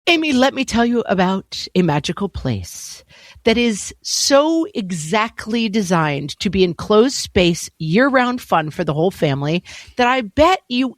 Amy, let me tell you about a magical place that is so exactly designed to be enclosed space, year-round fun for the whole family that I bet you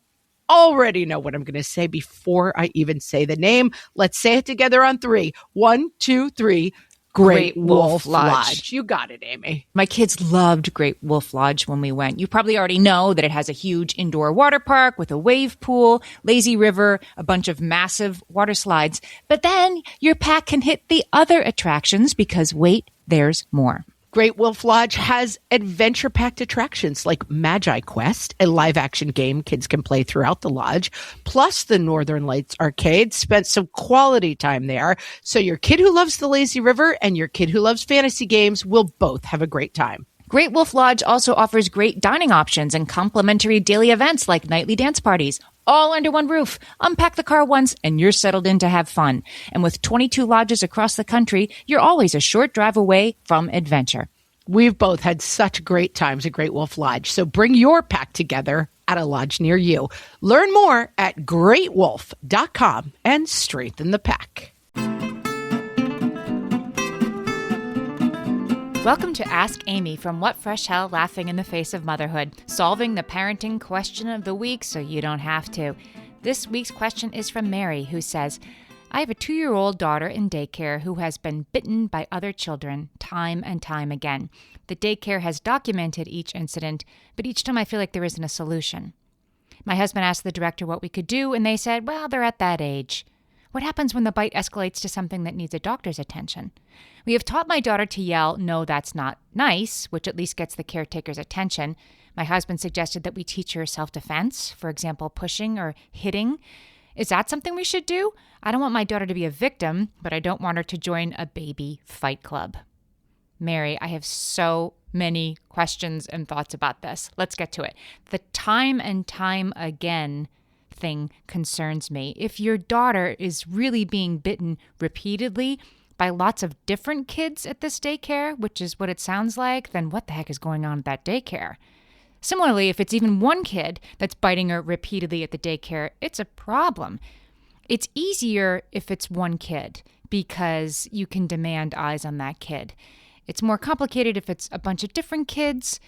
already know what I'm going to say before I even say the name. Let's say it together on three. 1, 2, 3. Great Wolf Lodge. You got it, Amy. My kids loved Great Wolf Lodge when we went. You probably already know that it has a huge indoor water park with a wave pool, lazy river, a bunch of massive water slides. But then your pack can hit the other attractions because wait, there's more. Great Wolf Lodge has adventure-packed attractions like Magi Quest, a live-action game kids can play throughout the lodge, plus the Northern Lights Arcade. Spent some quality time there, so your kid who loves the lazy river and your kid who loves fantasy games will both have a great time. Great Wolf Lodge also offers great dining options and complimentary daily events like nightly dance parties, all under one roof. Unpack the car once and you're settled in to have fun. And with 22 lodges across the country, you're always a short drive away from adventure. We've both had such great times at Great Wolf Lodge, so bring your pack together at a lodge near you. Learn more at greatwolf.com and strengthen the pack. Welcome to Ask Amy from What Fresh Hell Laughing in the Face of Motherhood, solving the parenting question of the week so you don't have to. This week's question is from Mary, who says, I have a 2-year-old daughter in daycare who has been bitten by other children time and time again. The daycare has documented each incident, but each time I feel like there isn't a solution. My husband asked the director what we could do, and they said, well, they're at that age. What happens when the bite escalates to something that needs a doctor's attention? We have taught my daughter to yell, no, that's not nice, which at least gets the caretaker's attention. My husband suggested that we teach her self-defense, for example, pushing or hitting. Is that something we should do? I don't want my daughter to be a victim, but I don't want her to join a baby fight club. Mary, I have so many questions and thoughts about this. Let's get to it. The time and time again thing concerns me. If your daughter is really being bitten repeatedly by lots of different kids at this daycare, which is what it sounds like, then what the heck is going on at that daycare? Similarly, if it's even one kid that's biting her repeatedly at the daycare, it's a problem. It's easier if it's one kid because you can demand eyes on that kid. It's more complicated if it's a bunch of different kids.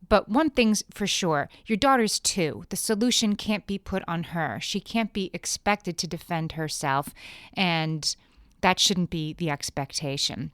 But one thing's for sure, your daughter's 2. The solution can't be put on her. She can't be expected to defend herself, and that shouldn't be the expectation.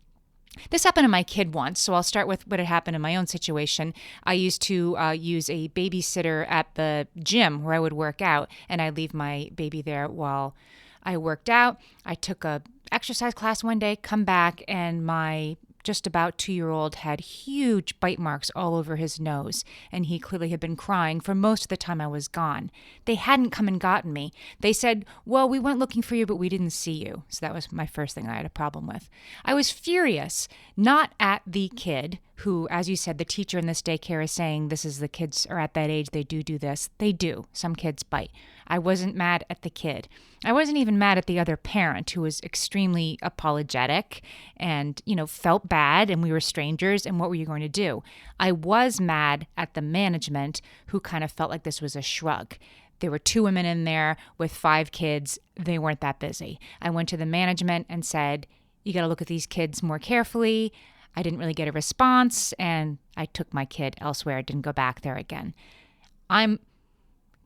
This happened to my kid once, so I'll start with what had happened in my own situation. I used to use a babysitter at the gym where I would work out, and I'd leave my baby there while I worked out. I took a exercise class one day, come back, and my just about 2-year-old had huge bite marks all over his nose, and he clearly had been crying for most of the time I was gone. They hadn't come and gotten me. They said, well, we went looking for you, but we didn't see you. So that was my first thing I had a problem with. I was furious, not at the kid who, as you said, the teacher in this daycare is saying this is the kids are at that age, they do this. They do. Some kids bite. I wasn't mad at the kid. I wasn't even mad at the other parent who was extremely apologetic and, felt bad and we were strangers and what were you going to do? I was mad at the management who kind of felt like this was a shrug. There were 2 women in there with 5 kids. They weren't that busy. I went to the management and said, you got to look at these kids more carefully. I didn't really get a response, and I took my kid elsewhere. I didn't go back there again. I'm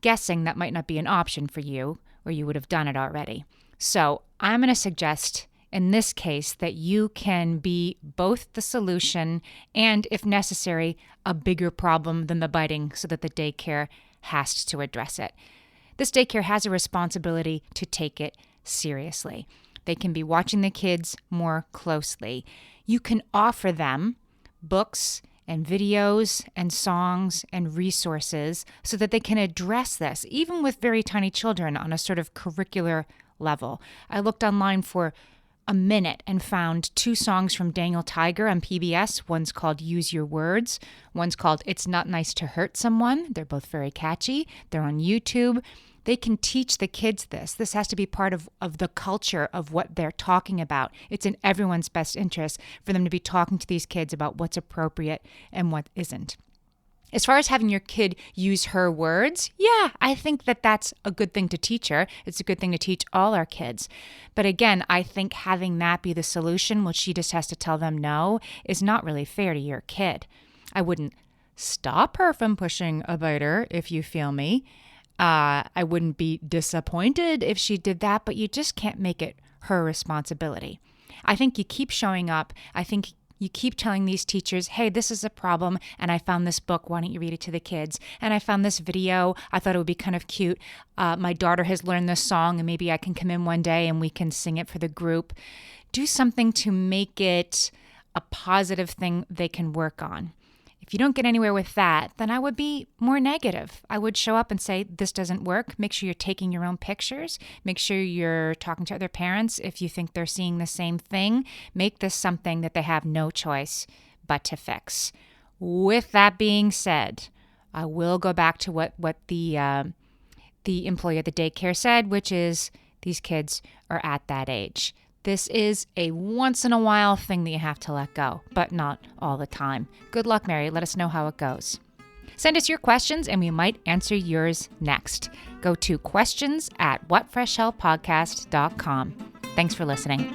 guessing that might not be an option for you, or you would have done it already. So I'm going to suggest in this case that you can be both the solution and, if necessary, a bigger problem than the biting so that the daycare has to address it. This daycare has a responsibility to take it seriously. They can be watching the kids more closely. You can offer them books and videos and songs and resources so that they can address this, even with very tiny children on a sort of curricular level. I looked online for a minute and found 2 songs from Daniel Tiger on PBS. One's called Use Your Words. One's called It's Not Nice to Hurt Someone. They're both very catchy. They're on YouTube. They can teach the kids this. This has to be part of the culture of what they're talking about. It's in everyone's best interest for them to be talking to these kids about what's appropriate and what isn't. As far as having your kid use her words, yeah, I think that that's a good thing to teach her. It's a good thing to teach all our kids. But again, I think having that be the solution, which she just has to tell them no, is not really fair to your kid. I wouldn't stop her from pushing a biter, if you feel me. I wouldn't be disappointed if she did that, but you just can't make it her responsibility. I think you keep showing up. I think you keep telling these teachers, hey, this is a problem, and I found this book. Why don't you read it to the kids? And I found this video. I thought it would be kind of cute. My daughter has learned this song, and maybe I can come in one day and we can sing it for the group. Do something to make it a positive thing they can work on. If you don't get anywhere with that, then I would be more negative. I would show up and say, this doesn't work. Make sure you're taking your own pictures. Make sure you're talking to other parents if you think they're seeing the same thing. Make this something that they have no choice but to fix. With that being said, I will go back to what the employee at the daycare said, which is these kids are at that age. This is a once-in-a-while thing that you have to let go, but not all the time. Good luck, Mary. Let us know how it goes. Send us your questions, and we might answer yours next. Go to questions@whatfreshhellpodcast.com. Thanks for listening.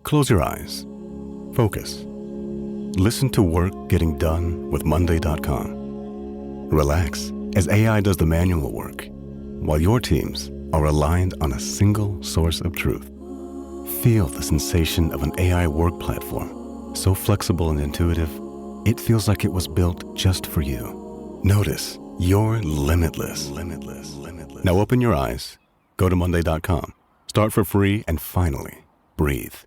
Close your eyes. Focus. Listen to work getting done with Monday.com. Relax as AI does the manual work, while your teams are aligned on a single source of truth. Feel the sensation of an AI work platform, so flexible and intuitive, it feels like it was built just for you. Notice you're limitless. Now open your eyes, go to Monday.com, start for free, and finally, breathe.